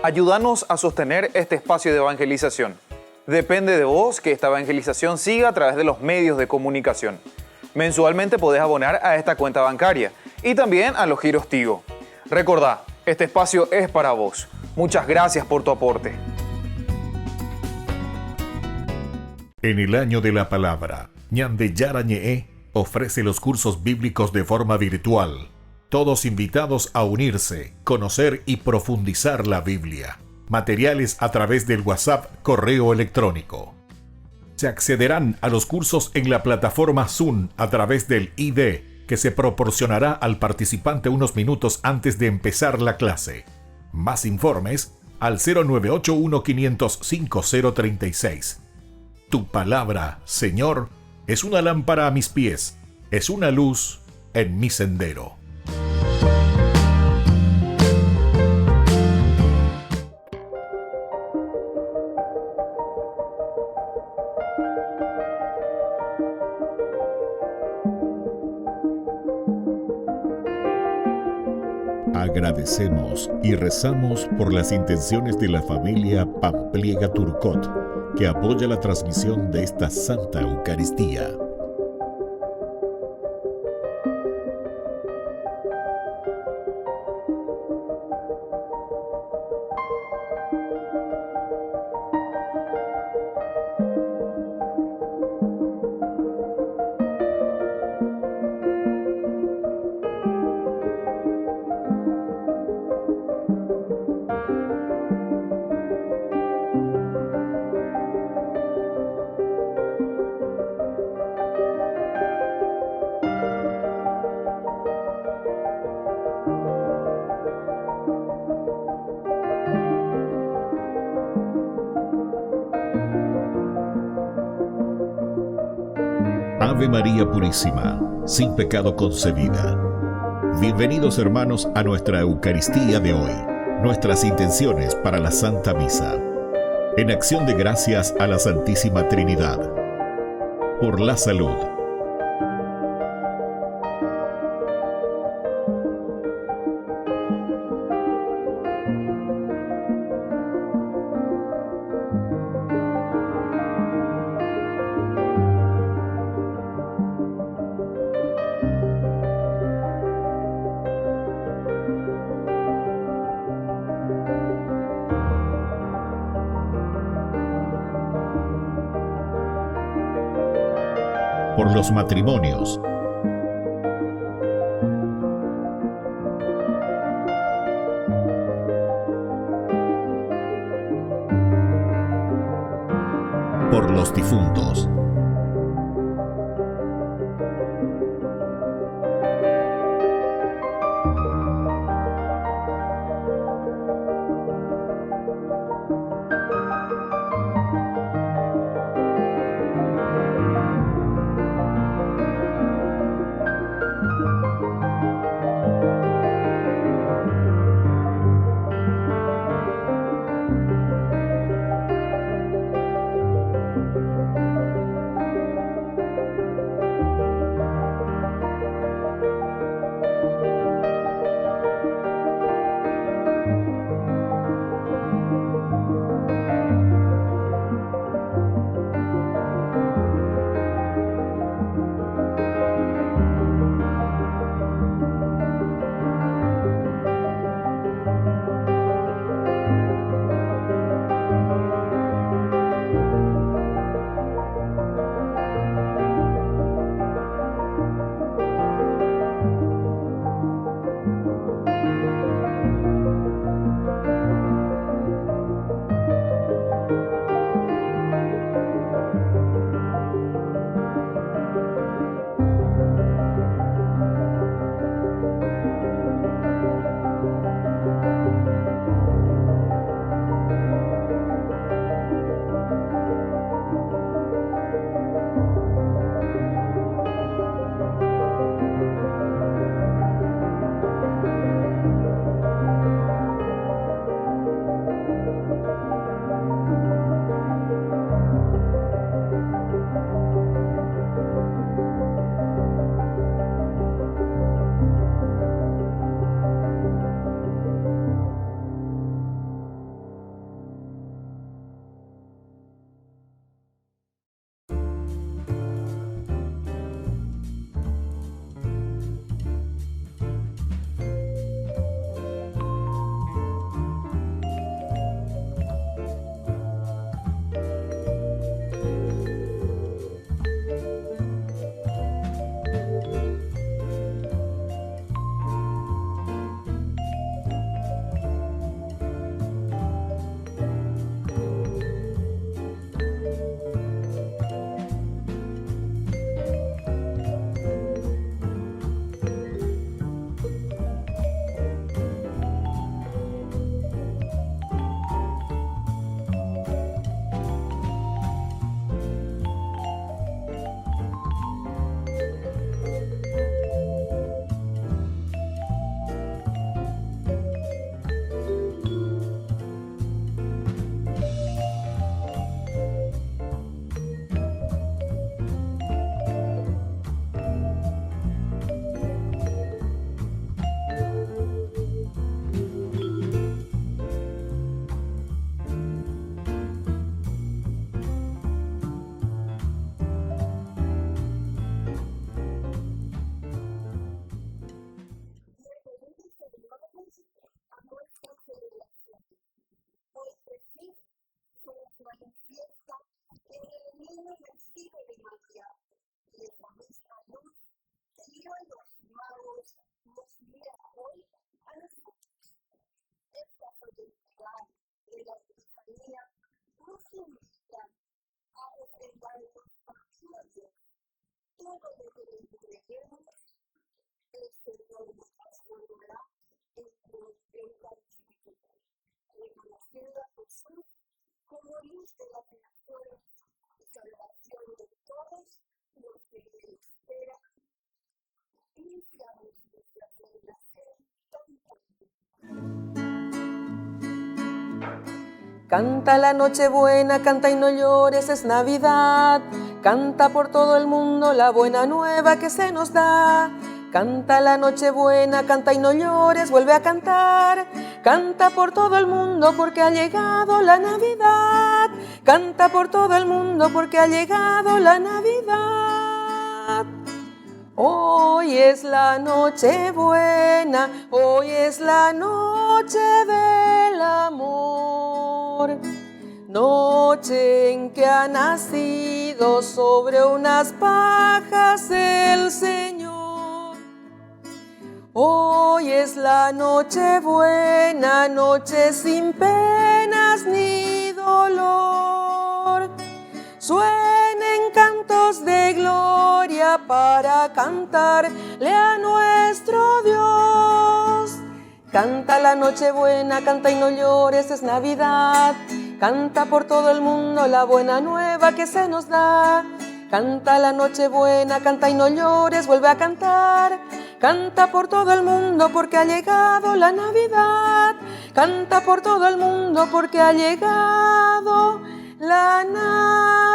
Ayúdanos a sostener este espacio de evangelización. Depende de vos que esta evangelización siga a través de los medios de comunicación. Mensualmente podés abonar a esta cuenta bancaria y también a los giros Tigo. Recordá, este espacio es para vos. Muchas gracias por tu aporte. En el año de la palabra, Ñande Yarañe'e ofrece los cursos bíblicos de forma virtual. Todos invitados a unirse, conocer y profundizar la Biblia. Materiales a través del WhatsApp, correo electrónico. Se accederán a los cursos en la plataforma Zoom a través del ID, que se proporcionará al participante unos minutos antes de empezar la clase. Más informes al 0981 505 036. Tu palabra, Señor, es una lámpara a mis pies, es una luz en mi sendero. Agradecemos y rezamos por las intenciones de la familia Pampliega Turcot, que apoya la transmisión de esta Santa Eucaristía. Ave María Purísima, sin pecado concebida. Bienvenidos hermanos a nuestra Eucaristía de hoy, nuestras intenciones para la Santa Misa. En acción de gracias a la Santísima Trinidad. Por la salud. Por los matrimonios. Por los difuntos. de la Epifanía nos invita a refrendarnos a Dios. Todo lo que le entreguemos, el Señor nos transformará en nuestra espiritual, reconociendo a Jesús como luz de la creación y salvación de todos los que Él espera, iniciamos nuestra celebración tan. Canta la Nochebuena, canta y no llores, es Navidad. Canta por todo el mundo la buena nueva que se nos da. Canta la Nochebuena, canta y no llores, vuelve a cantar. Canta por todo el mundo porque ha llegado la Navidad. Canta por todo el mundo porque ha llegado la Navidad. Hoy es la Nochebuena, hoy es la noche del amor. Noche en que ha nacido sobre unas pajas el Señor. Hoy es la Nochebuena, noche sin penas ni dolor. Suenen cantos de gloria para cantarle a nuestro Dios. Canta la Nochebuena, canta y no llores, es Navidad. Canta por todo el mundo la buena nueva que se nos da. Canta la Nochebuena, canta y no llores, vuelve a cantar. Canta por todo el mundo porque ha llegado la Navidad. Canta por todo el mundo porque ha llegado la Navidad.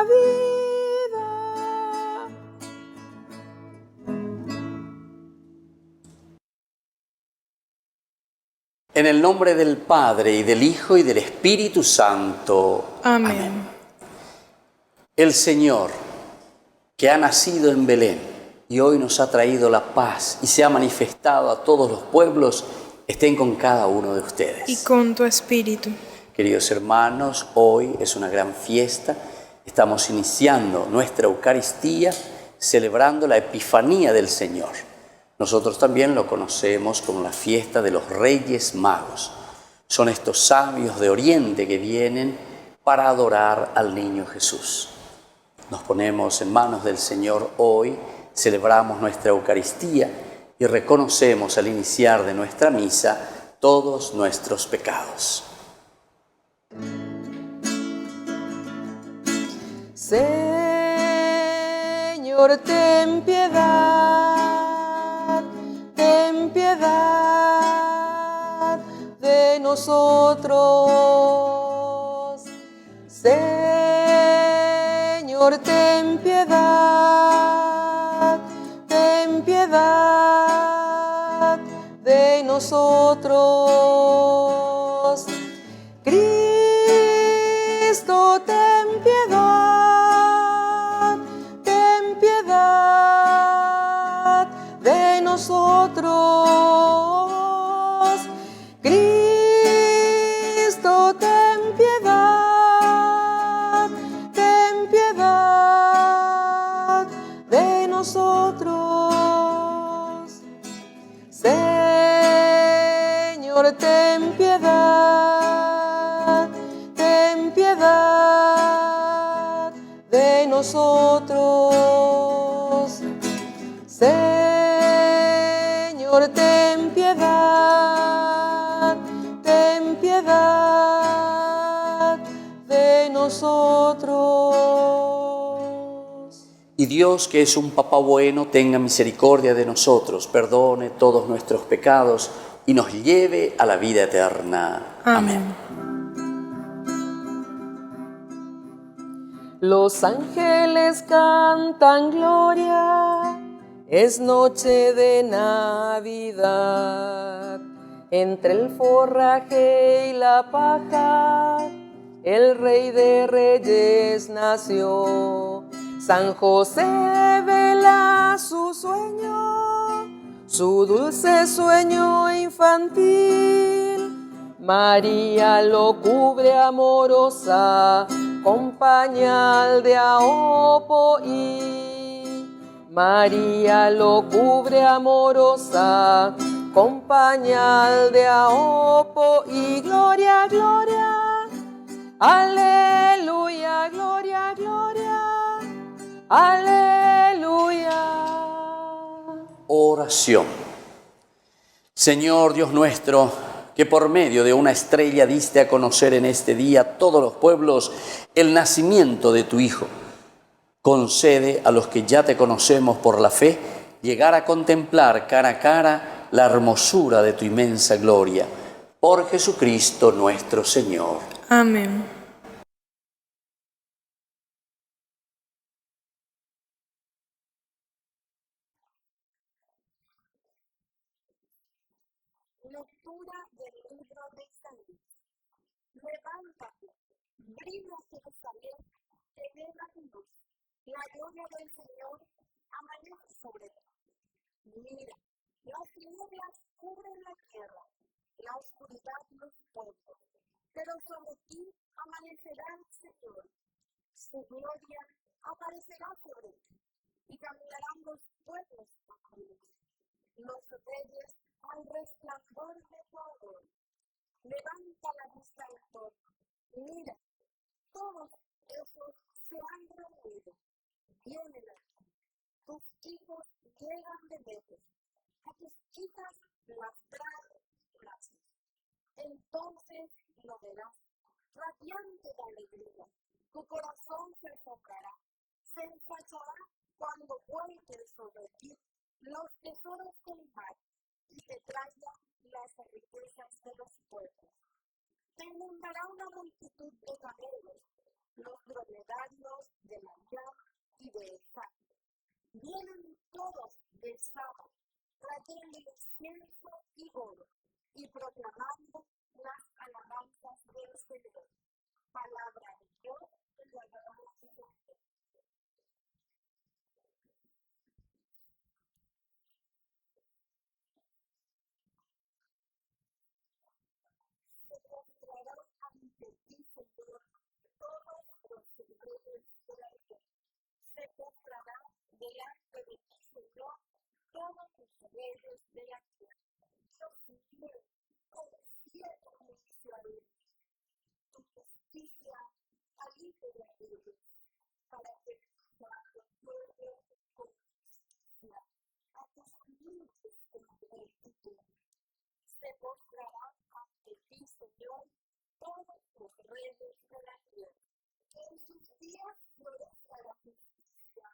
En el nombre del Padre, y del Hijo, y del Espíritu Santo. Amén. El Señor, que ha nacido en Belén y hoy nos ha traído la paz y se ha manifestado a todos los pueblos, estén con cada uno de ustedes. Y con tu espíritu. Queridos hermanos, hoy es una gran fiesta. Estamos iniciando nuestra Eucaristía celebrando la Epifanía del Señor. Nosotros también lo conocemos como la fiesta de los Reyes Magos. Son estos sabios de Oriente que vienen para adorar al niño Jesús. Nos ponemos en manos del Señor hoy, celebramos nuestra Eucaristía y reconocemos al iniciar de nuestra misa todos nuestros pecados. Señor, ten piedad de nosotros. Señor, ten piedad de nosotros. Cristo, ten piedad de nosotros. Cristo, ten piedad de nosotros. Señor, ten piedad de nosotros. Señor, ten piedad de nosotros. Y Dios, que es un Papá bueno, tenga misericordia de nosotros, perdone todos nuestros pecados y nos lleve a la vida eterna. Amén. Los ángeles cantan gloria, es noche de Navidad. Entre el forraje y la paja, el Rey de Reyes nació. San José vela su sueño, su dulce sueño infantil. María lo cubre amorosa con pañal de aopo y María lo cubre amorosa con pañal de aopo y gloria, gloria, Aleluya, gloria, gloria. Aleluya. Oración. Señor Dios nuestro, que por medio de una estrella diste a conocer en este día a todos los pueblos el nacimiento de tu Hijo, concede a los que ya te conocemos por la fe llegar a contemplar cara a cara la hermosura de tu inmensa gloria. Por Jesucristo nuestro Señor. Amén. Lectura del libro de Isaías. Levántate, brilla Jerusalén, que ve la luz. La gloria del Señor amanece sobre ti. Mira, las tinieblas cubren la tierra, la oscuridad los pueblos. Pero sobre ti amanecerá el Señor. Su gloria aparecerá sobre ti, y caminarán los pueblos bajo luz. Los reyes al resplandor de tu amor. Levanta la vista al sol. Mira, todos esos se han reunido. Vienen aquí. Tus hijos llegan de lejos. A tus hijas las traen brazos. Entonces lo verás, radiante de alegría. Tu corazón se enfocará, se empachará cuando vuelquen sobre ti los tesoros del mar y te traigan las riquezas de los pueblos. Te inundará una multitud de camellos, los dromedarios de Mariam y de Esá. Vienen todos de Saba, trayendo incienso y oro, y proclamando las alabanzas del Señor. Palabra de Dios y la alabanza de Dios. Se postrarán ante ti, Señor, todos los reyes de la tierra. Se postrarán delante de ti, Señor, todos los reyes de la tierra. Dios mío, confía tu juicio a ellos, tu justicia al Hijo de Dios, para que cuando pueblo con justicia, a tus límites con rectitud. Se postrarán ante ti, Señor, todos los reyes de la tierra. Que en sus días florezca la justicia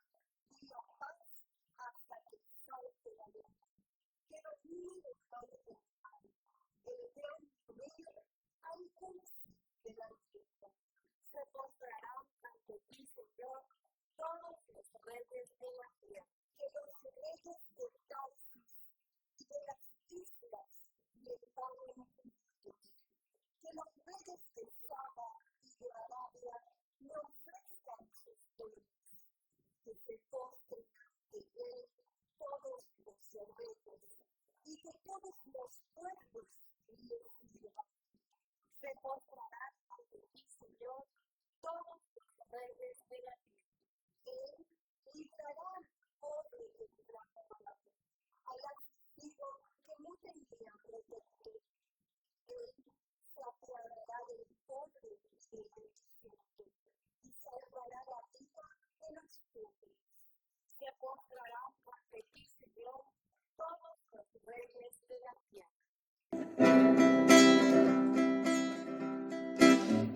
y la paz hasta que salte la luna. Que los niños salten al el gran río antes de la fiesta. Se postrarán ante ti, Señor, todos los reyes de la tierra. Que los reyes de Tarsis y de las islas le paguen justos. Que los reyes de Saba y de Arabia le ofrezcan sus dones. Que se postren ante él todos los reyes y que todos los pueblos le sirvan. Se postrarán ante ti, Señor, todos los reyes de la tierra. Él librará al pobre de tu gran mano, al afligido que no tenía protector. Él se apoderará del pobre de tu desierto y salvará la vida de los pobres. Se postrarán ante ti, Señor, todos los reyes de la tierra.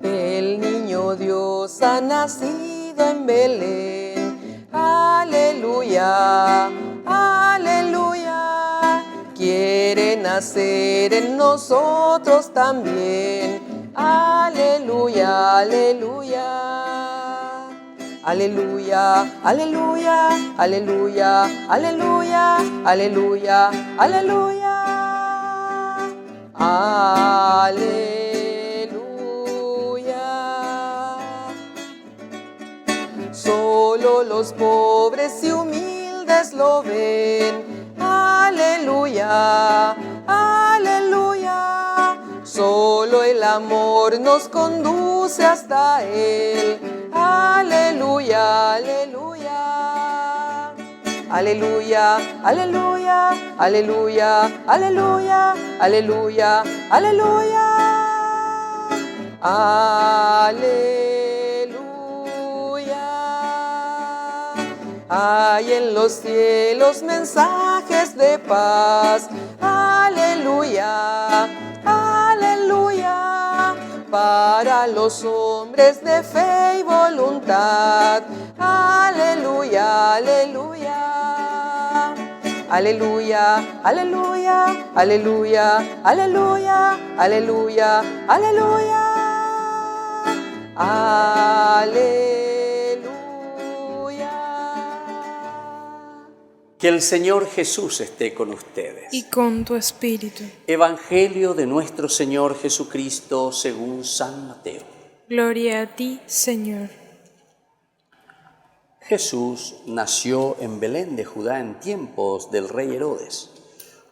El niño Dios ha nacido en Belén. Aleluya, aleluya. Quiere nacer en nosotros también. Aleluya, aleluya. Aleluya, aleluya, aleluya, aleluya, aleluya, aleluya. Aleluya. Solo los pobres y humildes lo ven. Aleluya, aleluya. Solo el amor nos conduce hasta Él. Aleluya, aleluya. Aleluya, aleluya, aleluya, aleluya, aleluya, aleluya. Aleluya. Hay en los cielos mensajes de paz. Aleluya, aleluya. Para los hombres de fe y voluntad. Aleluya, aleluya. Aleluya, aleluya, aleluya, aleluya, aleluya, aleluya. Aleluya. Que el Señor Jesús esté con ustedes. Y con tu espíritu. Evangelio de nuestro Señor Jesucristo según San Mateo. Gloria a ti, Señor. Jesús nació en Belén de Judá en tiempos del rey Herodes.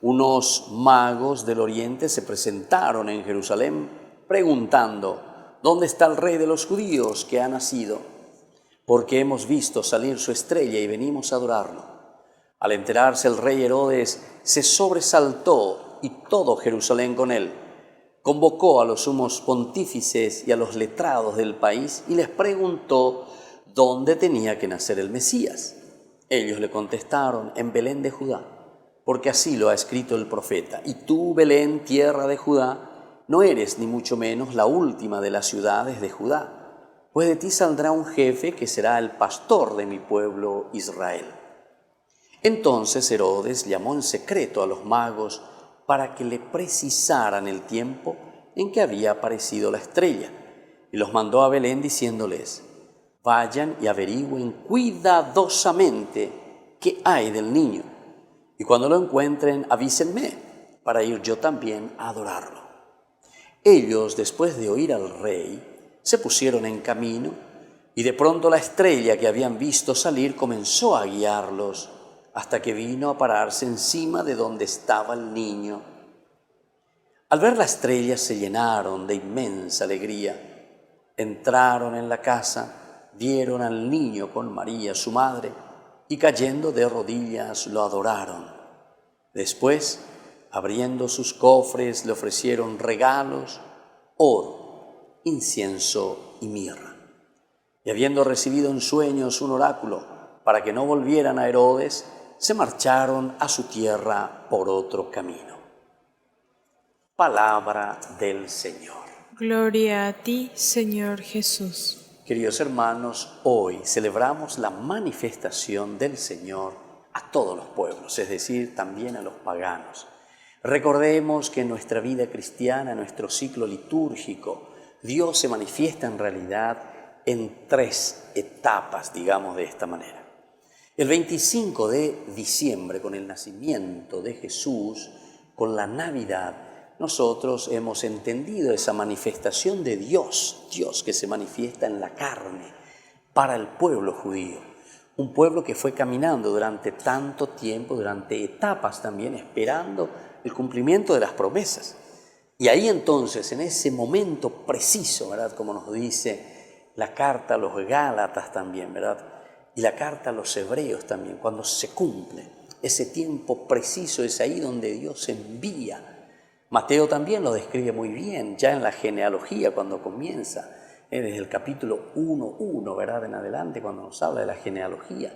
Unos magos del oriente se presentaron en Jerusalén preguntando: ¿dónde está el rey de los judíos que ha nacido? Porque hemos visto salir su estrella y venimos a adorarlo. Al enterarse el rey Herodes se sobresaltó y todo Jerusalén con él. Convocó a los sumos pontífices y a los letrados del país y les preguntó dónde tenía que nacer el Mesías. Ellos le contestaron: en Belén de Judá, porque así lo ha escrito el profeta. Y tú, Belén, tierra de Judá, no eres ni mucho menos la última de las ciudades de Judá, pues de ti saldrá un jefe que será el pastor de mi pueblo Israel. Entonces Herodes llamó en secreto a los magos para que le precisaran el tiempo en que había aparecido la estrella, y los mandó a Belén diciéndoles: vayan y averigüen cuidadosamente qué hay del niño, y cuando lo encuentren avísenme para ir yo también a adorarlo. Ellos, después de oír al rey, se pusieron en camino, y de pronto la estrella que habían visto salir comenzó a guiarlos hasta que vino a pararse encima de donde estaba el niño. Al ver la estrella se llenaron de inmensa alegría. Entraron en la casa, vieron al niño con María, su madre, y cayendo de rodillas lo adoraron. Después, abriendo sus cofres, le ofrecieron regalos, oro, incienso y mirra. Y habiendo recibido en sueños un oráculo para que no volvieran a Herodes, se marcharon a su tierra por otro camino. Palabra del Señor. Gloria a ti, Señor Jesús. Queridos hermanos, hoy celebramos la manifestación del Señor a todos los pueblos, es decir, también a los paganos. Recordemos que en nuestra vida cristiana, en nuestro ciclo litúrgico, Dios se manifiesta en realidad en 3 etapas, digamos de esta manera. El 25 de diciembre, con el nacimiento de Jesús, con la Navidad, nosotros hemos entendido esa manifestación de Dios, Dios que se manifiesta en la carne para el pueblo judío. Un pueblo que fue caminando durante tanto tiempo, durante etapas también, esperando el cumplimiento de las promesas. Y ahí entonces, en ese momento preciso, ¿verdad? Como nos dice la carta a los Gálatas también, ¿verdad? Y la carta a los Hebreos también, cuando se cumple ese tiempo preciso, es ahí donde Dios envía. Mateo también lo describe muy bien, ya en la genealogía, cuando comienza, desde el capítulo 1:1, ¿verdad? En adelante, cuando nos habla de la genealogía.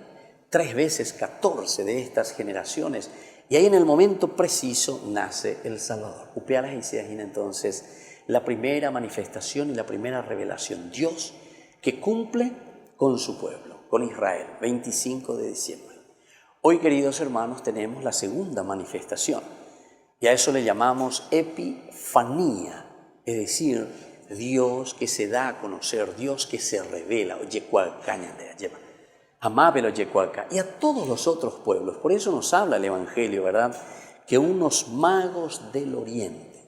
3 veces 14 de estas generaciones. Y ahí en el momento preciso nace el Salvador. Upialas y se imagina entonces la primera manifestación y la primera revelación. Dios que cumple con su pueblo, con Israel, 25 de diciembre. Hoy, queridos hermanos, tenemos la segunda manifestación. Y a eso le llamamos epifanía, es decir, Dios que se da a conocer, Dios que se revela, y a todos los otros pueblos. Por eso nos habla el Evangelio, ¿verdad? Que unos magos del oriente.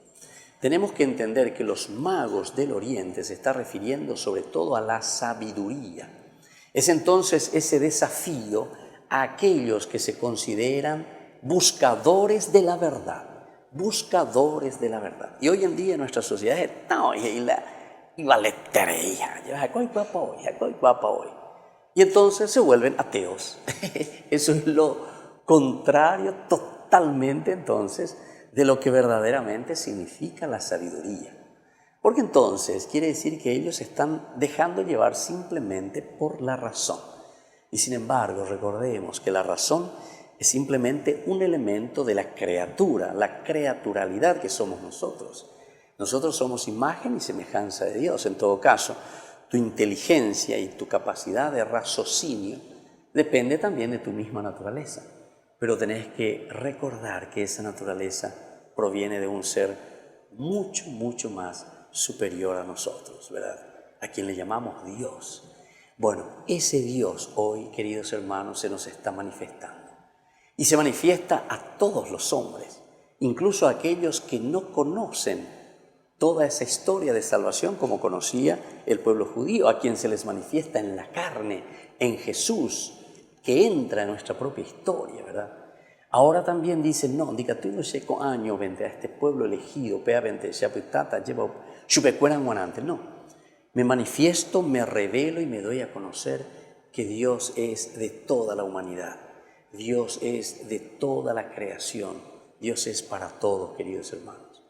Tenemos que entender que los magos del oriente se está refiriendo sobre todo a la sabiduría. Es entonces ese desafío a aquellos que se consideran buscadores de la verdad. Buscadores de la verdad. Y hoy en día en nuestra sociedad y entonces se vuelven ateos. Eso es lo contrario totalmente entonces de lo que verdaderamente significa la sabiduría. Porque entonces quiere decir que ellos están dejando llevar simplemente por la razón. Y sin embargo, recordemos que la razón es simplemente un elemento de la criatura, la creaturalidad que somos nosotros. Nosotros somos imagen y semejanza de Dios. En todo caso, tu inteligencia y tu capacidad de raciocinio depende también de tu misma naturaleza. Pero tenés que recordar que esa naturaleza proviene de un ser mucho, mucho más superior a nosotros, ¿verdad? A quien le llamamos Dios. Bueno, ese Dios hoy, queridos hermanos, se nos está manifestando. Y se manifiesta a todos los hombres, incluso a aquellos que no conocen toda esa historia de salvación como conocía el pueblo judío, a quien se les manifiesta en la carne, en Jesús, que entra en nuestra propia historia, ¿verdad? Ahora también dicen, no, diga tú no sé con año vente a este pueblo elegido, pea vente, shapitata, lleva, chupecueran guanante. No, me manifiesto, me revelo y me doy a conocer que Dios es de toda la humanidad. Dios es de toda la creación. Dios es para todos, queridos hermanos.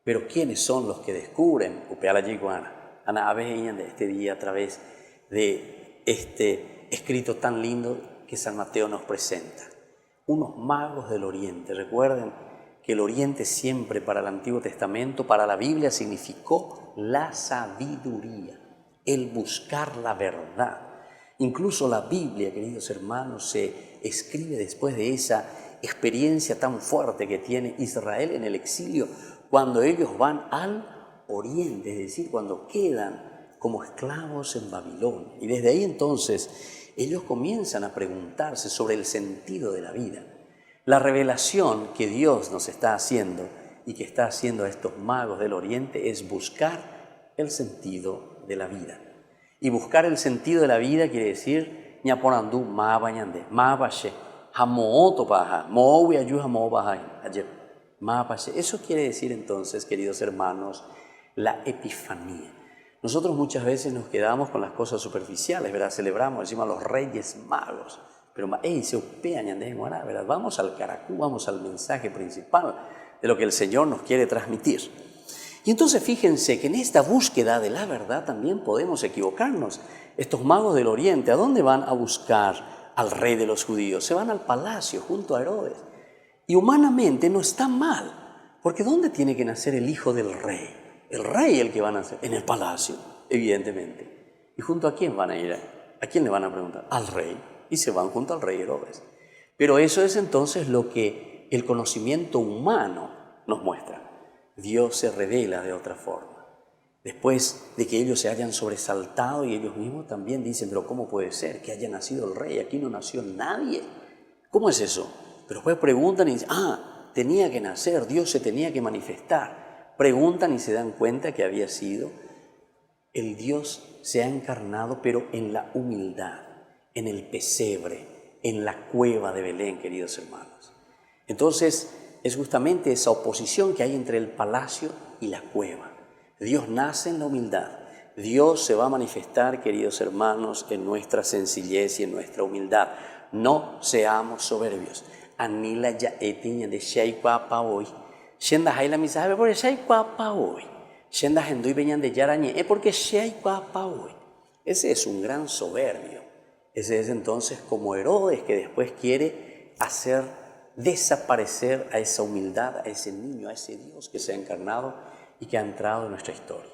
Pero ¿quiénes son los que descubren? Upeala yiguana, ana de este día a través de este escrito tan lindo que San Mateo nos presenta. Unos magos del Oriente. Recuerden que el Oriente siempre para el Antiguo Testamento, para la Biblia, significó la sabiduría, el buscar la verdad. Incluso la Biblia, queridos hermanos, se escribe después de esa experiencia tan fuerte que tiene Israel en el exilio, cuando ellos van al Oriente, es decir, cuando quedan como esclavos en Babilonia. Y desde ahí entonces ellos comienzan a preguntarse sobre el sentido de la vida. La revelación que Dios nos está haciendo y que está haciendo a estos magos del Oriente es buscar el sentido de la vida. Y buscar el sentido de la vida quiere decir ñaporandú ma bañande, ma bashe, jamooto paja, mowi ayu jamo baja, ma bashe. Eso quiere decir entonces, queridos hermanos, la epifanía. Nosotros muchas veces nos quedamos con las cosas superficiales, ¿verdad? Celebramos, decimos a los Reyes Magos, pero se upean, ¿verdad? Vamos al caracú, vamos al mensaje principal de lo que el Señor nos quiere transmitir. Y entonces fíjense que en esta búsqueda de la verdad también podemos equivocarnos. Estos magos del Oriente, ¿a dónde van a buscar al rey de los judíos? Se van al palacio junto a Herodes. Y humanamente no está mal, porque ¿dónde tiene que nacer el hijo del rey? El rey el que va a nacer en el palacio, evidentemente. ¿Y junto a quién van a ir? ¿A quién le van a preguntar? Al rey. Y se van junto al rey Herodes. Pero eso es entonces lo que el conocimiento humano nos muestra. Dios se revela de otra forma. Después de que ellos se hayan sobresaltado y ellos mismos también dicen, pero ¿cómo puede ser que haya nacido el rey? Aquí no nació nadie. ¿Cómo es eso? Pero después preguntan y dicen, tenía que nacer, Dios se tenía que manifestar. Preguntan y se dan cuenta que había sido el Dios se ha encarnado, pero en la humildad, en el pesebre, en la cueva de Belén, queridos hermanos. Entonces, es justamente esa oposición que hay entre el palacio y la cueva. Dios nace en la humildad. Dios se va a manifestar, queridos hermanos, en nuestra sencillez y en nuestra humildad. No seamos soberbios. Anila ya etiña de Sheikwa pa hoy. Shenda haila misabe por Sheikwa pa hoy. Shenda hendui veñan de Yarañe porque Sheikwa pa hoy. Ese es un gran soberbio. Ese es entonces como Herodes, que después quiere hacer desaparecer a esa humildad, a ese niño, a ese Dios que se ha encarnado y que ha entrado en nuestra historia.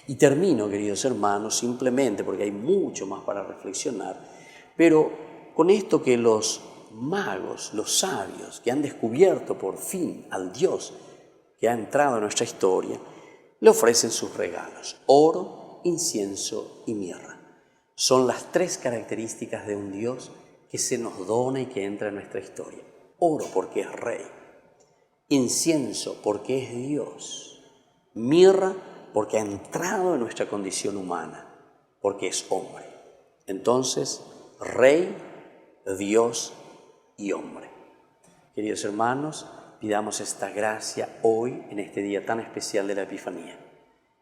Y termino, queridos hermanos, simplemente porque hay mucho más para reflexionar, pero con esto que los magos, los sabios que han descubierto por fin al Dios que ha entrado en nuestra historia, le ofrecen sus regalos: oro, incienso y mirra. Son las tres características de un Dios que se nos dona y que entra en nuestra historia. Oro porque es rey, incienso porque es Dios, mirra porque ha entrado en nuestra condición humana, porque es hombre. Entonces, rey, Dios y hombre. Queridos hermanos, pidamos esta gracia hoy, en este día tan especial de la Epifanía.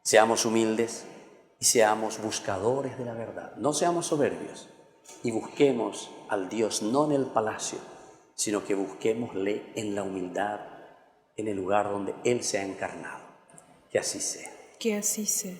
Seamos humildes y seamos buscadores de la verdad. No seamos soberbios y busquemos al Dios no en el palacio, sino que busquémosle en la humildad, en el lugar donde Él se ha encarnado. Que así sea. Que así sea.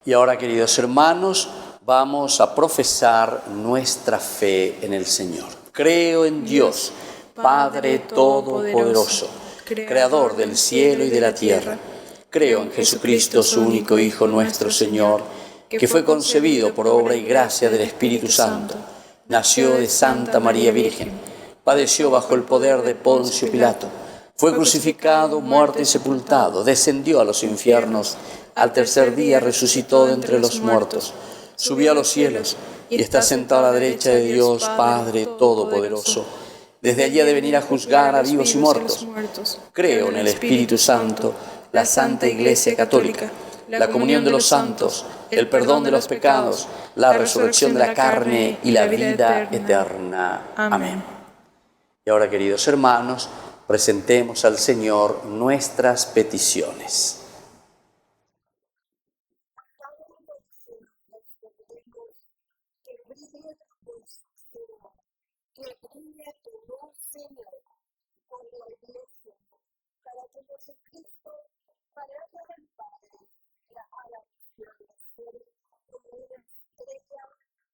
Y ahora, queridos hermanos, vamos a profesar nuestra fe en el Señor. Creo en Dios, Padre Todopoderoso, Creador del cielo y de la tierra. Creo en Jesucristo, su único Hijo, nuestro Señor, que fue concebido por obra y gracia del Espíritu Santo. Nació de Santa María Virgen, padeció bajo el poder de Poncio Pilato, fue crucificado, muerto y sepultado, descendió a los infiernos, al tercer día resucitó de entre los muertos, subió a los cielos y está sentado a la derecha de Dios Padre Todopoderoso. Desde allí ha de venir a juzgar a vivos y muertos. Creo en el Espíritu Santo, la Santa Iglesia Católica, la comunión de los santos, el perdón de los pecados, la resurrección de la carne y la vida eterna. Amén. Y ahora, queridos hermanos, presentemos al Señor nuestras peticiones. Que brille tu luz, Señor, por la Iglesia, para que Jesucristo parezca del Padre a la visión de ustedes como una estrella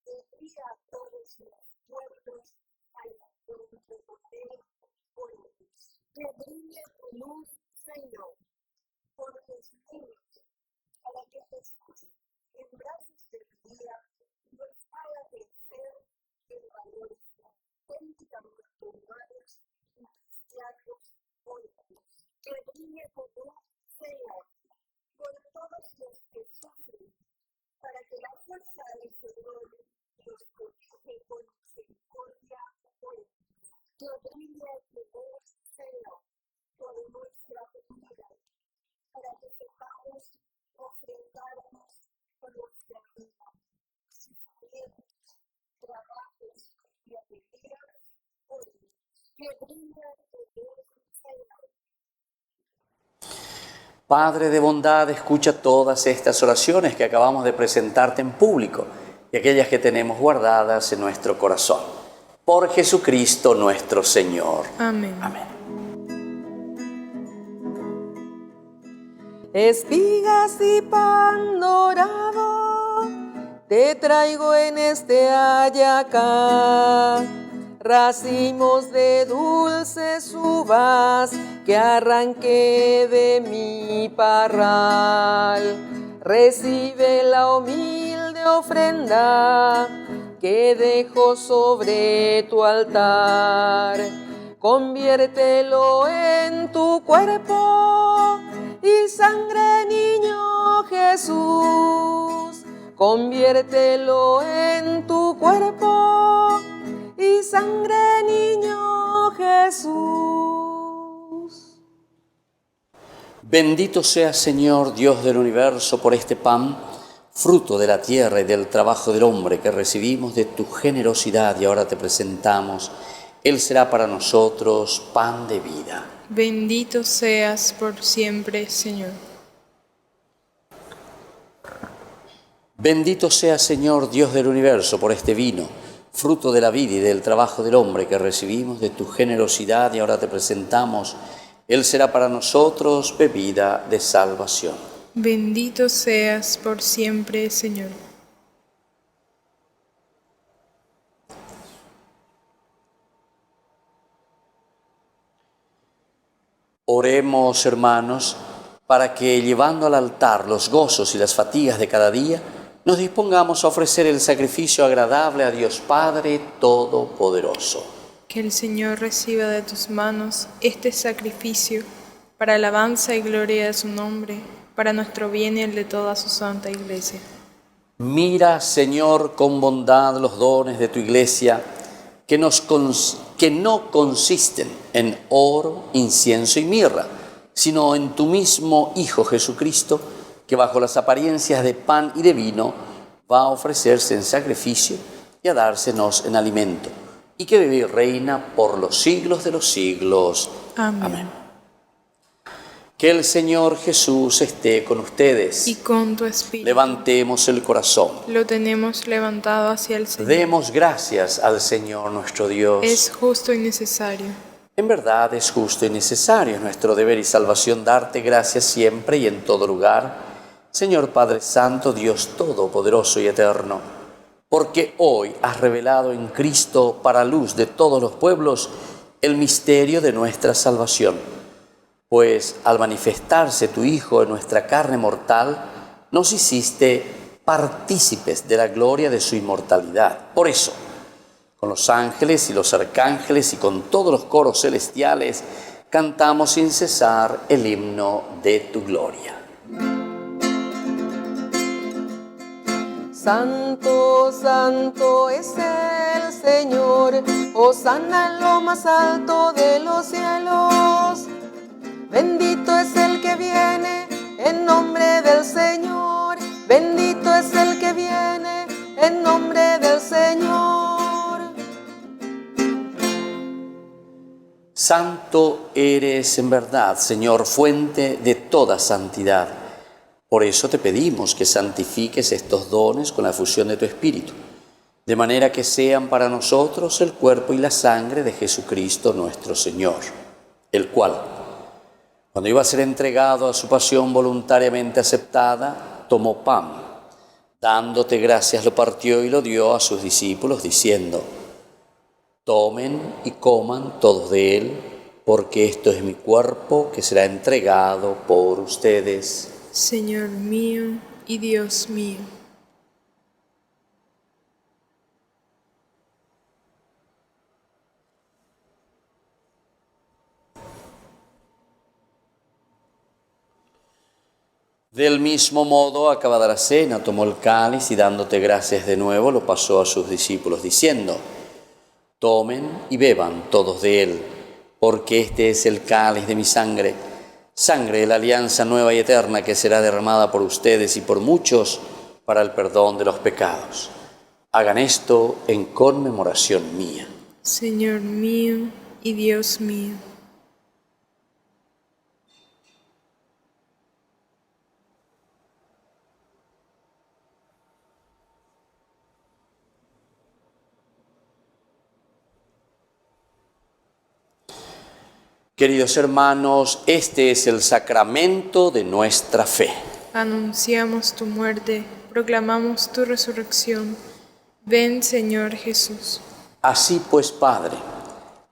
que brilla a todos los pueblos a la luz de poder por ellos. Que brille tu luz, Señor, por los niños, para que Jesús en brazos del día nos haga crecer en valor. Que brille tu luz, Señor, por todos los que sufren, para que la fuerza del Señor los protege con misericordia hoy. Que brille tu luz, Señor, por nuestra vida, para que sepamos ofrendarnos con nuestra vida, sufrimientos, trabajos y alegría. Padre de bondad, escucha todas estas oraciones que acabamos de presentarte en público y aquellas que tenemos guardadas en nuestro corazón. Por Jesucristo nuestro Señor. Amén. Amén. Espigas y pan dorado, te traigo en este hallacá. Racimos de dulces uvas que arranqué de mi parral. Recibe la humilde ofrenda que dejo sobre tu altar. Conviértelo en tu cuerpo y sangre, niño Jesús. Conviértelo en tu cuerpo y sangre, niño Jesús. Bendito sea, Señor, Dios del universo, por este pan, fruto de la tierra y del trabajo del hombre que recibimos de tu generosidad y ahora te presentamos. Él será para nosotros pan de vida. Bendito seas por siempre, Señor. Bendito sea, Señor, Dios del universo, por este vino, fruto de la vida y del trabajo del hombre que recibimos de tu generosidad y ahora te presentamos. Él será para nosotros bebida de salvación. Bendito seas por siempre, Señor. Oremos, hermanos, para que llevando al altar los gozos y las fatigas de cada día, nos dispongamos a ofrecer el sacrificio agradable a Dios Padre Todopoderoso. Que el Señor reciba de tus manos este sacrificio para alabanza y gloria de su nombre, para nuestro bien y el de toda su santa Iglesia. Mira, Señor, con bondad los dones de tu Iglesia, que no consisten en oro, incienso y mirra, sino en tu mismo Hijo Jesucristo, que bajo las apariencias de pan y de vino va a ofrecerse en sacrificio y a dársenos en alimento, y que vive y reina por los siglos de los siglos. Amén. Amén. Que el Señor Jesús esté con ustedes. Y con tu espíritu. Levantemos el corazón. Lo tenemos levantado hacia el Señor. Demos gracias al Señor nuestro Dios. Es justo y necesario. En verdad es justo y necesario, es nuestro deber y salvación darte gracias siempre y en todo lugar, Señor Padre Santo, Dios Todopoderoso y Eterno, porque hoy has revelado en Cristo para luz de todos los pueblos el misterio de nuestra salvación. Pues al manifestarse tu Hijo en nuestra carne mortal, nos hiciste partícipes de la gloria de su inmortalidad. Por eso, con los ángeles y los arcángeles y con todos los coros celestiales, cantamos sin cesar el himno de tu gloria. Santo, santo es el Señor, hosana en lo más alto de los cielos. Bendito es el que viene en nombre del Señor, bendito es el que viene en nombre del Señor. Santo eres en verdad, Señor, fuente de toda santidad. Por eso te pedimos que santifiques estos dones con la fusión de tu Espíritu, de manera que sean para nosotros el cuerpo y la sangre de Jesucristo nuestro Señor, el cual, cuando iba a ser entregado a su pasión voluntariamente aceptada, tomó pan, dándote gracias lo partió y lo dio a sus discípulos, diciendo: tomen y coman todos de él, porque esto es mi cuerpo que será entregado por ustedes. Señor mío y Dios mío. Del mismo modo, acabada la cena, tomó el cáliz y dándote gracias de nuevo, lo pasó a sus discípulos, diciendo: tomen y beban todos de él, porque este es el cáliz de mi sangre, sangre de la alianza nueva y eterna que será derramada por ustedes y por muchos para el perdón de los pecados. Hagan esto en conmemoración mía. Señor mío y Dios mío. Queridos hermanos, este es el sacramento de nuestra fe. Anunciamos tu muerte, proclamamos tu resurrección. Ven, Señor Jesús. Así pues, Padre,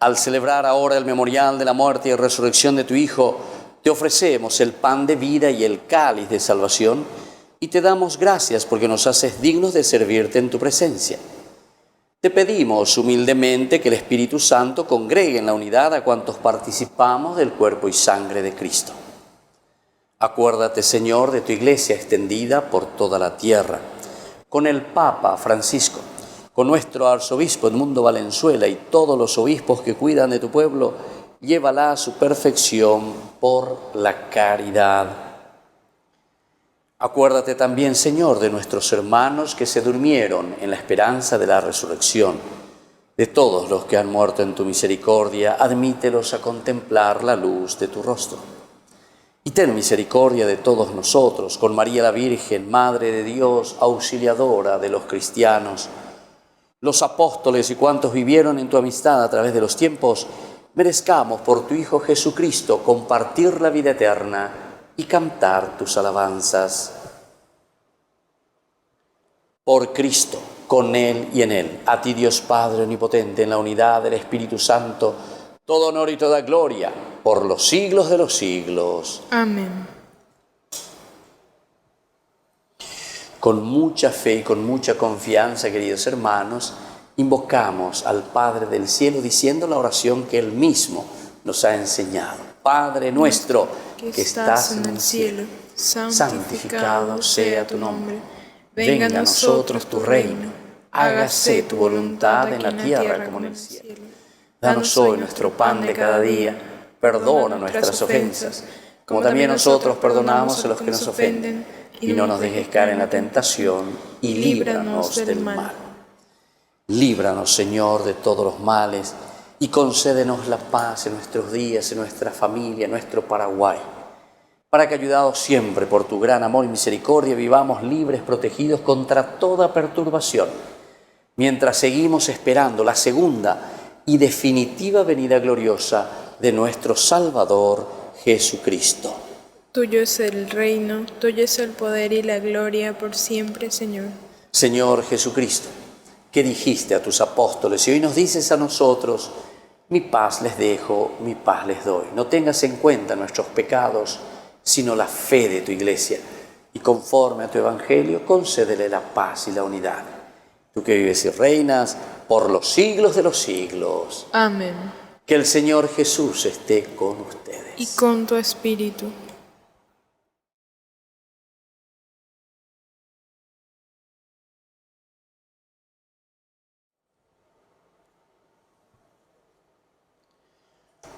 al celebrar ahora el memorial de la muerte y resurrección de tu Hijo, te ofrecemos el pan de vida y el cáliz de salvación, y te damos gracias porque nos haces dignos de servirte en tu presencia. Te pedimos humildemente que el Espíritu Santo congregue en la unidad a cuantos participamos del cuerpo y sangre de Cristo. Acuérdate, Señor, de tu Iglesia extendida por toda la tierra, con el Papa Francisco, con nuestro arzobispo Edmundo Valenzuela y todos los obispos que cuidan de tu pueblo, llévala a su perfección por la caridad. Acuérdate también, Señor, de nuestros hermanos que se durmieron en la esperanza de la resurrección. De todos los que han muerto en tu misericordia, admítelos a contemplar la luz de tu rostro. Y ten misericordia de todos nosotros, con María la Virgen, Madre de Dios, auxiliadora de los cristianos, los apóstoles y cuantos vivieron en tu amistad a través de los tiempos, merezcamos por tu Hijo Jesucristo compartir la vida eterna y cantar tus alabanzas. Por Cristo, con Él y en Él, a ti Dios Padre Omnipotente, en la unidad del Espíritu Santo, todo honor y toda gloria, por los siglos de los siglos. Amén. Con mucha fe y con mucha confianza, queridos hermanos, invocamos al Padre del cielo diciendo la oración que Él mismo nos ha enseñado. Padre nuestro, que estás en el cielo, santificado sea tu nombre. Venga a nosotros tu reino. Hágase tu voluntad en la tierra como en el cielo. Danos hoy nuestro pan de cada día. Perdona nuestras ofensas, como también nosotros perdonamos a los que nos ofenden. Y no nos dejes caer en la tentación, y líbranos del mal. Líbranos, Señor, de todos los males, y concédenos la paz en nuestros días, en nuestra familia, en nuestro Paraguay. para que, ayudados siempre por tu gran amor y misericordia, vivamos libres, protegidos contra toda perturbación, mientras seguimos esperando la segunda y definitiva venida gloriosa de nuestro Salvador Jesucristo. Tuyo es el reino, tuyo es el poder y la gloria por siempre, Señor. Señor Jesucristo, que dijiste a tus apóstoles y hoy nos dices a nosotros: mi paz les dejo, mi paz les doy. No tengas en cuenta nuestros pecados, sino la fe de tu Iglesia, y conforme a tu Evangelio, concédele la paz y la unidad. Tú que vives y reinas por los siglos de los siglos. Amén. Que el Señor Jesús esté con ustedes. Y con tu espíritu.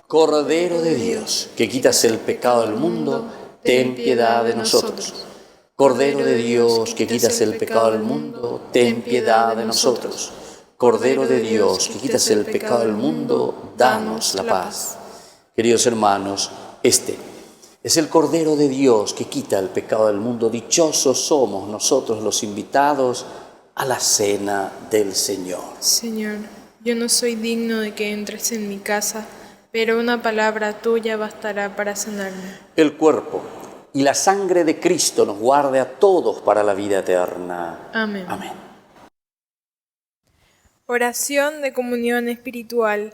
Cordero de Dios, que quitas el pecado del mundo, ten piedad de nosotros. Cordero de Dios, que quitas el pecado del mundo, ten piedad de nosotros. Cordero de Dios, que quitas el pecado del mundo, danos la paz. Queridos hermanos, este es el Cordero de Dios que quita el pecado del mundo. Dichosos somos nosotros los invitados a la cena del Señor. Señor, yo no soy digno de que entres en mi casa, pero una palabra tuya bastará para sanarme. El cuerpo y la sangre de Cristo nos guarde a todos para la vida eterna. Amén. Amén. Oración de comunión espiritual.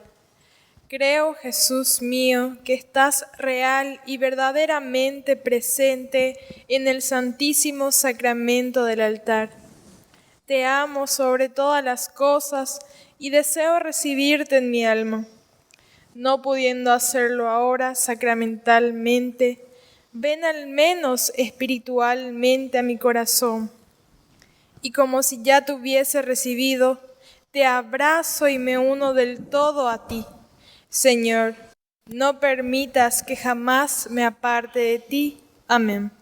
Creo, Jesús mío, que estás real y verdaderamente presente en el santísimo sacramento del altar. Te amo sobre todas las cosas y deseo recibirte en mi alma. No pudiendo hacerlo ahora sacramentalmente, ven al menos espiritualmente a mi corazón. Y como si ya te hubiese recibido, te abrazo y me uno del todo a ti. Señor, no permitas que jamás me aparte de ti. Amén.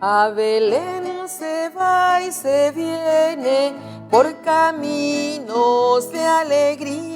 A Belén se va y se viene por caminos de alegría,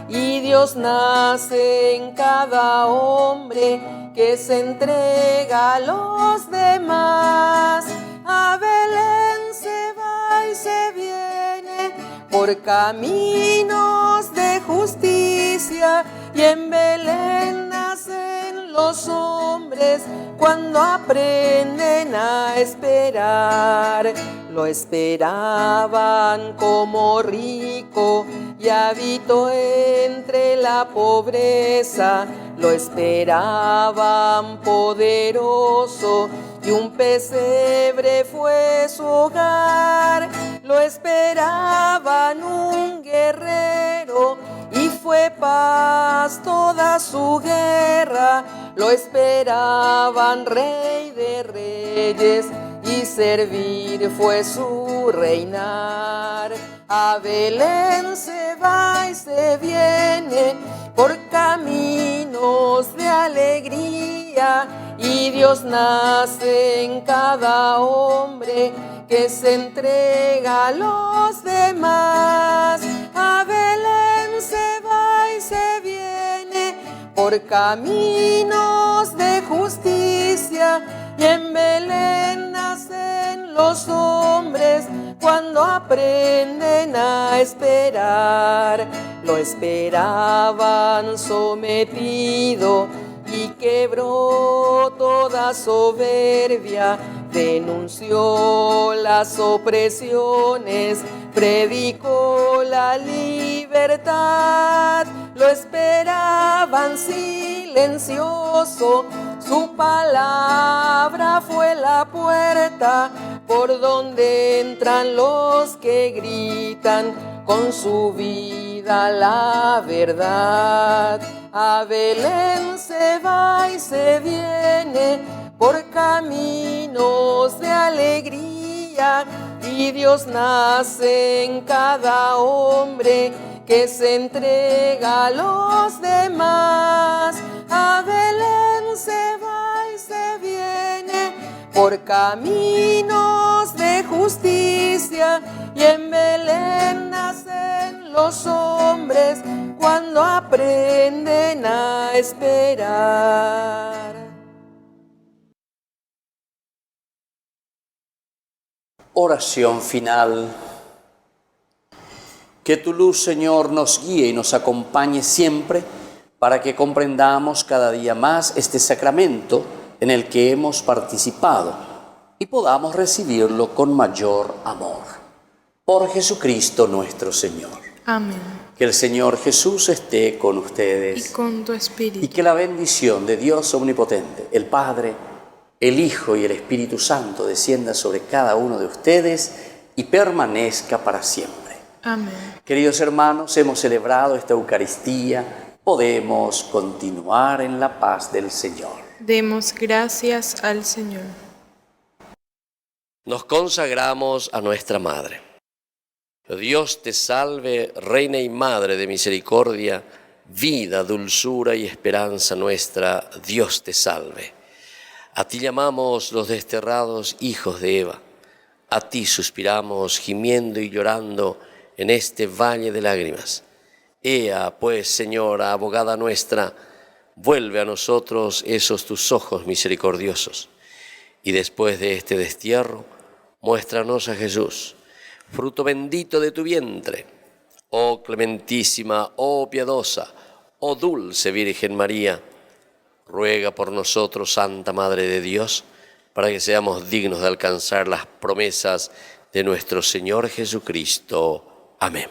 y Dios nace en cada hombre que se entrega a los demás. A Belén se va y se viene por caminos de justicia, y en Belén nacen los hombres cuando aprenden a esperar. Lo esperaban como rico y habitó entre la pobreza. Lo esperaban poderoso y un pesebre fue su hogar. Lo esperaban un guerrero y fue paz toda su guerra. Lo esperaban rey de reyes y servir fue su reinar. A Belén se va y se viene por caminos de alegría, y Dios nace en cada hombre que se entrega a los demás. A Belén se va y se viene por caminos de justicia, y en Belén nacen los hombres cuando aprenden a esperar. Lo esperaban sometido y quebró toda soberbia, denunció las opresiones, predicó la libertad. Lo esperaban silencioso, su palabra fue la puerta por donde entran los que gritan con su vida la verdad. A Belén se va y se viene por caminos de alegría, y Dios nace en cada hombre que se entrega a los demás. A Belén se va y se viene por caminos de justicia, y en Belén nacen los hombres cuando aprenden a esperar. Oración final. Que tu luz, Señor, nos guíe y nos acompañe siempre para que comprendamos cada día más este sacramento en el que hemos participado y podamos recibirlo con mayor amor. Por Jesucristo nuestro Señor. Amén. Que el Señor Jesús esté con ustedes. Y con tu espíritu. Y que la bendición de Dios Omnipotente, el Padre, el Hijo y el Espíritu Santo descienda sobre cada uno de ustedes y permanezca para siempre. Amén. Queridos hermanos, hemos celebrado esta Eucaristía. Podemos continuar en la paz del Señor. Demos gracias al Señor. Nos consagramos a nuestra Madre. Dios te salve, Reina y Madre de misericordia, vida, dulzura y esperanza nuestra, Dios te salve. A ti llamamos los desterrados hijos de Eva, a ti suspiramos gimiendo y llorando en este valle de lágrimas. Ea, pues, Señora, abogada nuestra, vuelve a nosotros esos tus ojos misericordiosos, y después de este destierro, muéstranos a Jesús, fruto bendito de tu vientre. Oh clementísima, oh piadosa, oh dulce Virgen María, ruega por nosotros, Santa Madre de Dios, para que seamos dignos de alcanzar las promesas de nuestro Señor Jesucristo. Amén.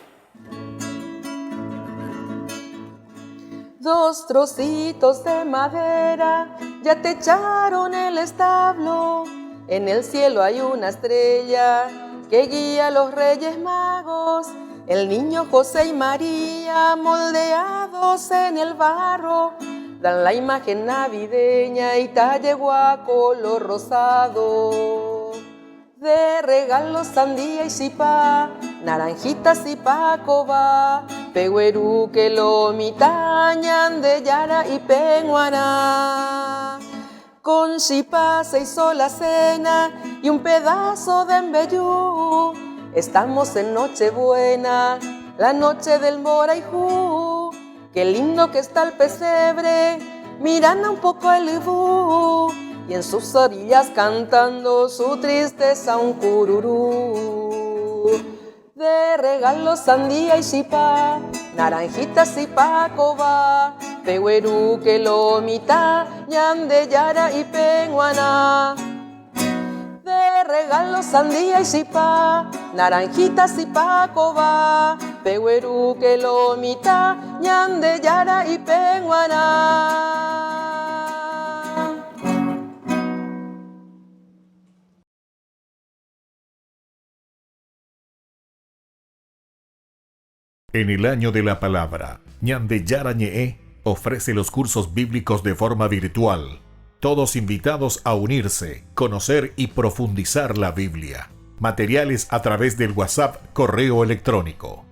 2 trocitos de madera ya te echaron el establo. En el cielo hay una estrella que guía a los Reyes Magos. El niño José y María, moldeados en el barro, dan la imagen navideña y talle color rosado. De regalos sandía y cipá, naranjitas y pacoba, peguerú que lo mitañan de yara y penguaná. Con cipá se hizo la cena y un pedazo de embellú. Estamos en Nochebuena, la noche del Moraijú. Qué lindo que está el pesebre, mirando un poco el ibú, y en sus orillas cantando su tristeza un cururú. De regalos sandía y cipá, naranjitas y pacoba, peguerú que lo mitañan de yara y penguaná. De regalos sandía y cipá, naranjitas y pacoba, peguerú que lo mitañan de yara y penguaná. En el año de la palabra, Ñande Yarañe ofrece los cursos bíblicos de forma virtual. Todos invitados a unirse, conocer y profundizar la Biblia. Materiales a través del WhatsApp, correo electrónico.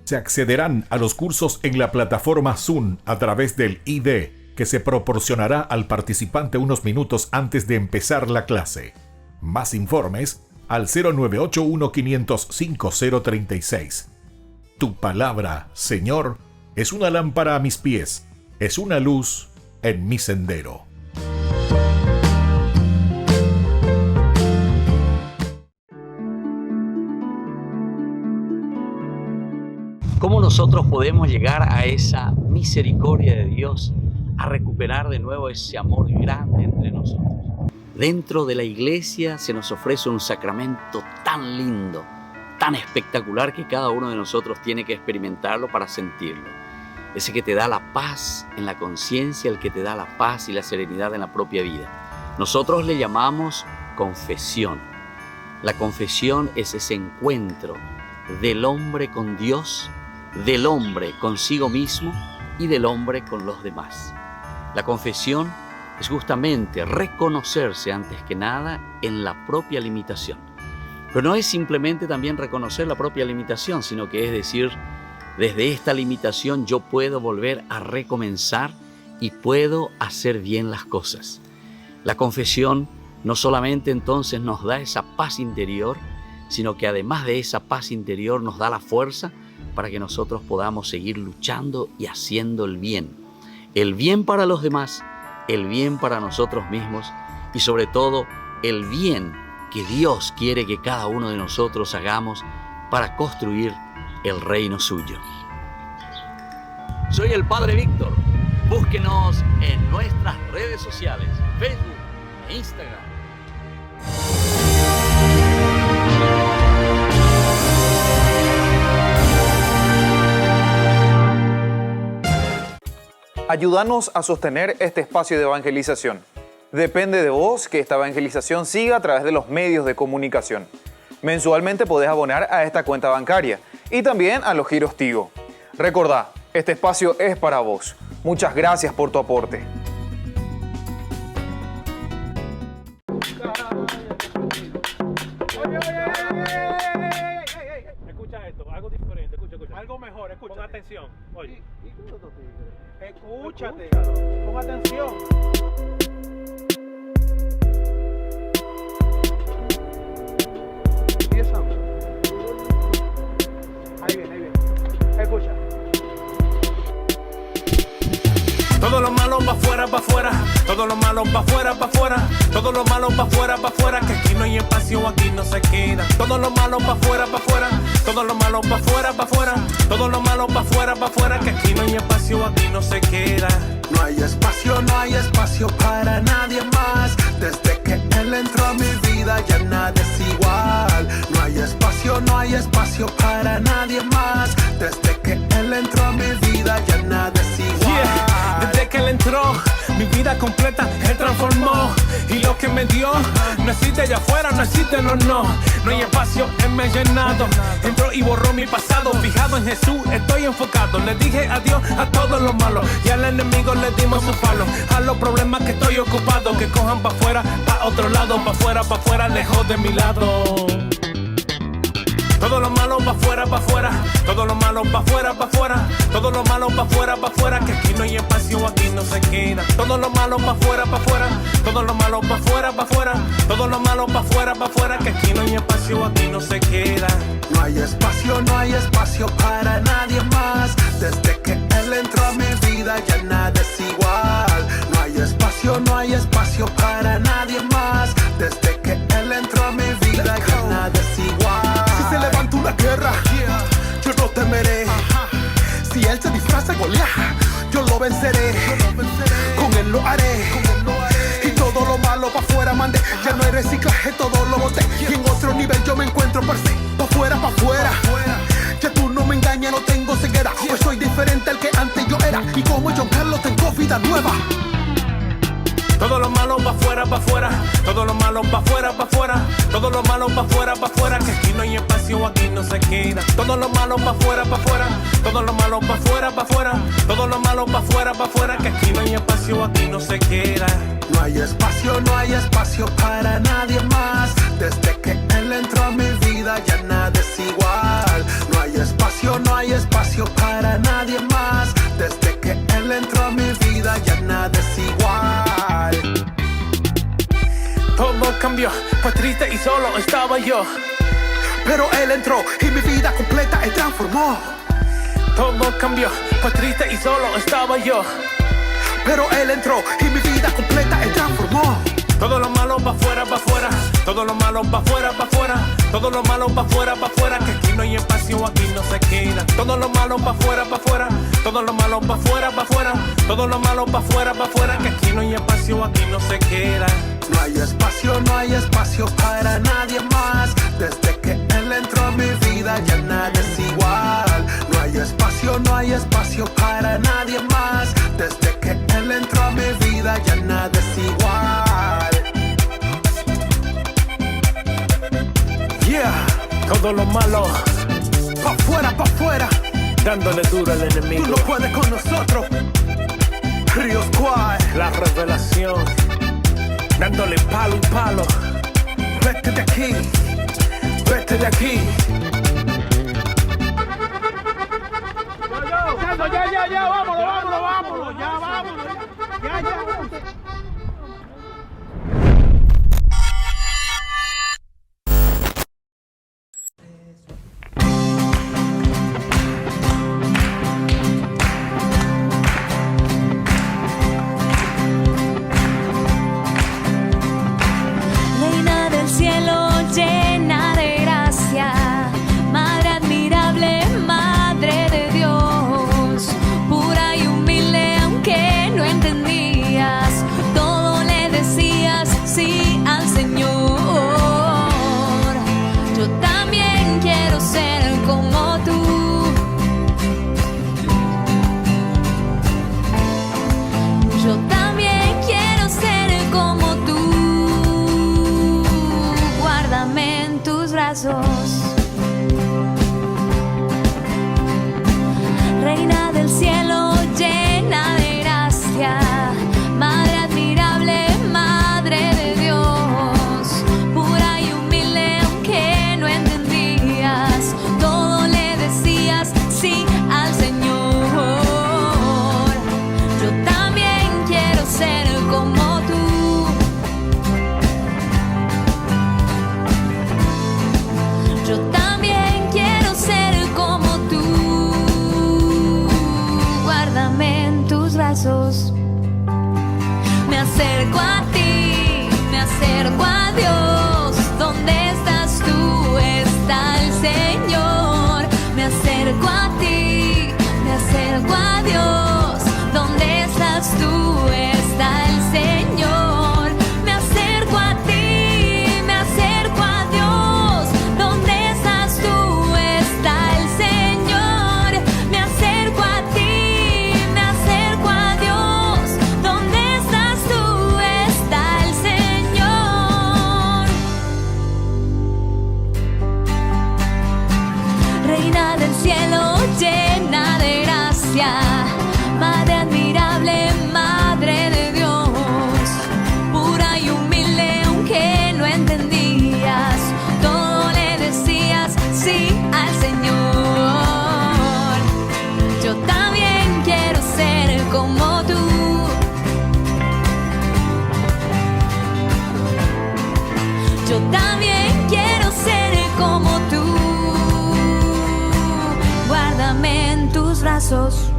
Se accederán a los cursos en la plataforma Zoom a través del ID, que se proporcionará al participante unos minutos antes de empezar la clase. Más informes al 0981-500-5036. Tu palabra, Señor, es una lámpara a mis pies, es una luz en mi sendero. ¿Cómo nosotros podemos llegar a esa misericordia de Dios, a recuperar de nuevo ese amor grande entre nosotros? Dentro de la iglesia se nos ofrece un sacramento tan lindo, tan espectacular, que cada uno de nosotros tiene que experimentarlo para sentirlo. Ese que te da la paz en la conciencia, el que te da la paz y la serenidad en la propia vida. Nosotros le llamamos confesión. La confesión es ese encuentro del hombre con Dios, del hombre consigo mismo y del hombre con los demás. La confesión es justamente reconocerse antes que nada en la propia limitación. Pero no es simplemente también reconocer la propia limitación, sino que es decir, desde esta limitación yo puedo volver a recomenzar y puedo hacer bien las cosas. La confesión no solamente entonces nos da esa paz interior, sino que además de esa paz interior nos da la fuerza para que nosotros podamos seguir luchando y haciendo el bien para los demás, el bien para nosotros mismos y sobre todo el bien que Dios quiere que cada uno de nosotros hagamos para construir el reino suyo. Soy el Padre Víctor. Búsquenos en nuestras redes sociales, Facebook e Instagram. Ayúdanos a sostener este espacio de evangelización. Depende de vos que esta evangelización siga a través de los medios de comunicación. Mensualmente podés abonar a esta cuenta bancaria y también a los giros Tigo. Recordá, este espacio es para vos. Muchas gracias por tu aporte. Escucha esto, algo diferente, escucha. Algo mejor, escucha. Pon atención. Oye. Escúchate, pon atención. Empiezan. Ahí viene. Escucha. Todo lo malo pa' afuera, pa' afuera. Todo lo malo pa' afuera, pa' afuera. Todo lo malo pa' afuera, pa' afuera. Que aquí no hay espacio, aquí no se queda. Todo lo malo pa' afuera, pa' afuera. Todo lo malo pa' afuera, pa' afuera. Todo lo malo pa' afuera, pa' afuera. Que aquí no hay espacio, aquí no se queda. No hay espacio para nadie más. Desde que él entró a mi vida ya nada es igual. No hay espacio para nadie más. Desde que él entró a mi vida ya nada es igual. Yeah. Desde que él entró, mi vida completa él transformó. Y lo que me dio, no existe allá afuera, no existe, no. No hay espacio, él me ha llenado. Entró y borró mi pasado. Fijado en Jesús, estoy enfocado. Le dije adiós a todos los malos. Y al enemigo le dimos su palo. A los problemas que estoy ocupado, que cojan pa' afuera, pa' otro lado, pa' afuera, lejos de mi lado. Todo lo malo pa' afuera, pa' afuera. Todo lo malo pa' afuera, pa' afuera. Todo lo malo pa' afuera, pa' afuera. Que aquí no hay espacio, aquí no se queda. Todo lo malo pa' afuera, pa' afuera. Todo lo malo pa' afuera, pa' afuera. Todo lo malo pa' afuera, pa' afuera. Que aquí no hay espacio, aquí no se queda. No hay espacio para nadie más. Desde que él entró a mi vida ya nada es igual. No hay espacio para nadie más. Desde que él entró a mi vida ya nada es igual. Si se levanta una guerra, yo no temeré. Si él se disfraza de Goliat, yo lo venceré. Con él lo haré. Y todo lo malo pa' afuera mandé. Ya no hay reciclaje, todo lo boté. Y en otro nivel yo me encuentro per se. Pa' afuera. Ya tú no me engañas, no tengo ceguera. Pues soy diferente al que antes yo era. Y como John Carlos tengo vida nueva. Todo lo malo pa' afuera, pa' afuera. Todo lo malo pa' afuera, pa' afuera. Todo lo malo pa' afuera, pa' afuera. Que aquí no hay espacio, aquí no se queda. Todo lo malo pa' afuera, pa' afuera. Todo lo malo pa' afuera, pa' afuera. Todo lo malo pa' afuera, pa' afuera. Que aquí no hay espacio, aquí no se queda. No hay espacio para nadie más. Desde que él entró a mi vida ya nada es igual. No hay espacio para nadie más. Desde que él entró a mi vida ya nada es igual. Todo cambió, fue triste y solo estaba yo. Pero él entró y mi vida completa él transformó. Todo cambió, fue triste y solo estaba yo. Pero él entró y mi vida completa él transformó. Todo lo malo pa' afuera, pa' afuera. Todo lo malo pa' afuera, pa' afuera. Todo lo malo pa' afuera, pa' afuera. Que aquí no hay espacio, aquí no se queda. Todo lo malo pa' afuera, pa' afuera. Todo lo malo pa' afuera, pa' afuera. Todo lo malo pa' afuera, pa' afuera. Que aquí no hay espacio, aquí no se queda. No hay espacio para nadie más. Desde que él entró a mi vida ya nada es igual. No hay espacio para nadie más. Desde que él entró a mi vida ya nada es igual. Yeah, todo lo malo Pa' afuera, dándole duro al enemigo. tú no puedes con nosotros. Río Squad, La revelación, dándole palo y palo. vete de aquí. Vete de aquí. Ya, vámonos, ya. brazos. Me acerco a ti, me acerco a Dios. ¿Dónde estás tú? Está el Señor. Me acerco a ti, me acerco a Dios. ¿Dónde estás tú? Está el Señor. Me acerco a ti, me acerco a Dios. ¿Dónde estás tú? Está el Señor. Me acerco a ti, me acerco a Dios. ¿Dónde estás tú? Está el Señor. Reina del cielo, llena de gracia, Madre admirable, Madre de Dios, pura y humilde, aunque no entendías, todo le decías sí al Señor. Yo también quiero ser como tú. Yo también quiero ser como tú. Guárdame en tus brazos.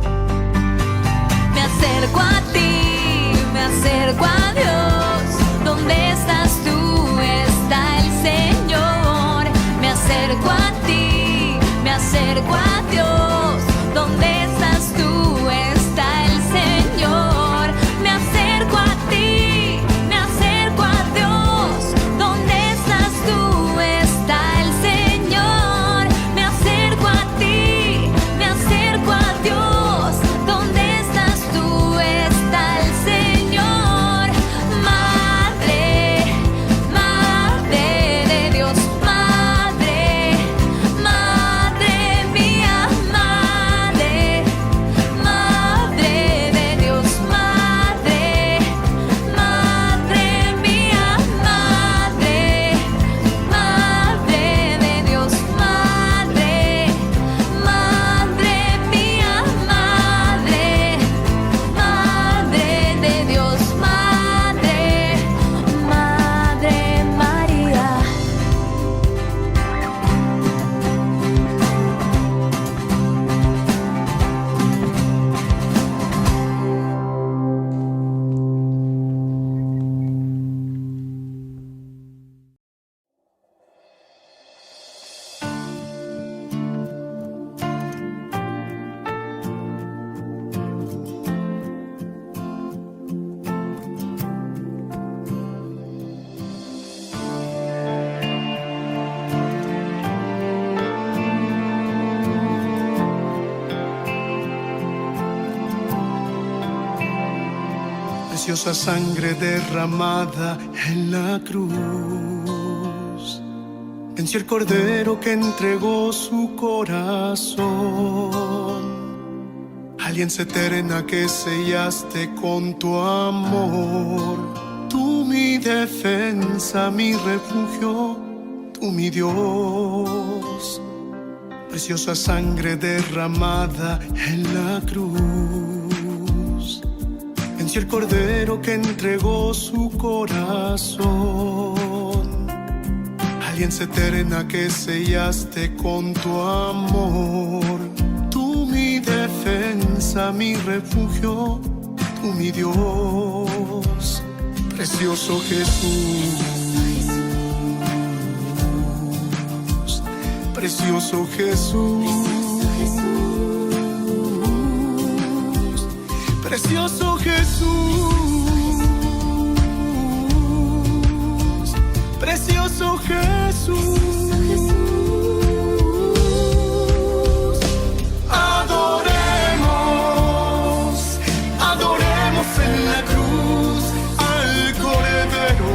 Me acerco a ti, me acerco a Dios. ¿Dónde estás tú? Está el Señor. Me acerco a ti, me acerco a Dios. ¿Dónde estás tú? Está el Señor. Me acerco a ti, me acerco a Dios. ¿Dónde estás tú? Está el Señor. Me acerco a ti, me acerco a Dios. ¿Dónde estás tú? Está el Señor. Madre, Madre de Dios, Madre, Madre mía, Madre, Madre de Dios, Madre, Madre mía, Madre, Madre de Dios, Madre, Madre mía, Madre, Madre de Dios, Madre, Madre María. Preciosa sangre derramada en la cruz, venció el cordero que entregó su corazón. Alianza eterna que sellaste con tu amor. Tú mi defensa, mi refugio, tú mi Dios. Preciosa sangre derramada en la cruz, venció el cordero que entregó su corazón. Alianza eterna que sellaste con tu amor. Tú mi defensa, mi refugio, tú mi Dios. Precioso Jesús, precioso Jesús, precioso Jesús, precioso Jesús. Adoremos, adoremos en la cruz al Cordero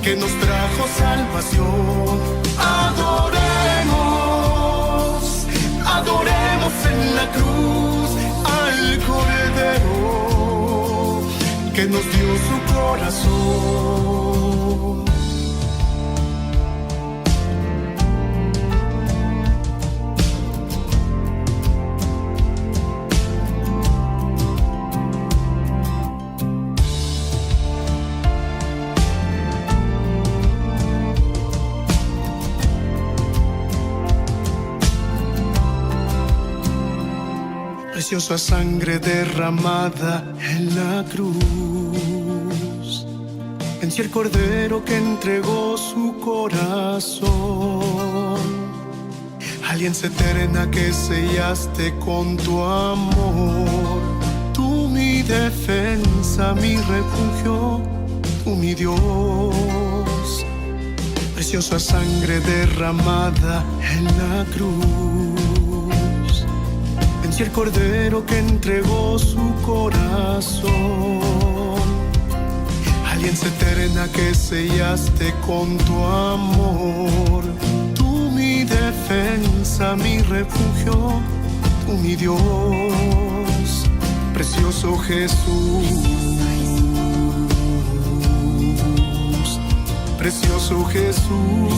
que nos trajo salvación. Adoremos, adoremos en la cruz al Cordero que nos dio su corazón. Preciosa sangre derramada en la cruz. Vencí el cordero que entregó su corazón. Alianza eterna que sellaste con tu amor. Tú mi defensa, mi refugio, tú mi Dios. Preciosa sangre derramada en la cruz. Vencí el cordero que entregó su corazón. Alianza eterna que sellaste con tu amor. Tú mi defensa, mi refugio, tú mi Dios. Precioso Jesús. Precioso Jesús,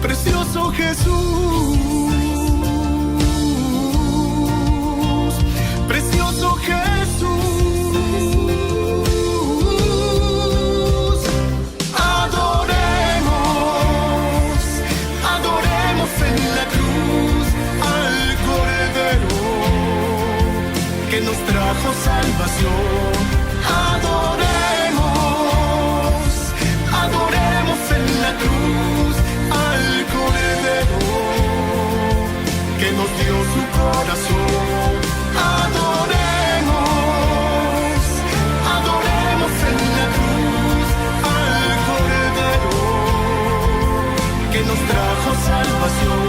precioso Jesús, precioso Jesús. Adoremos, adoremos en la cruz al Cordero que nos trajo salvación. Adoremos, adoremos en la cruz al Cordero que nos dio su corazón. Adoremos, adoremos en la cruz al Cordero que nos trajo salvación.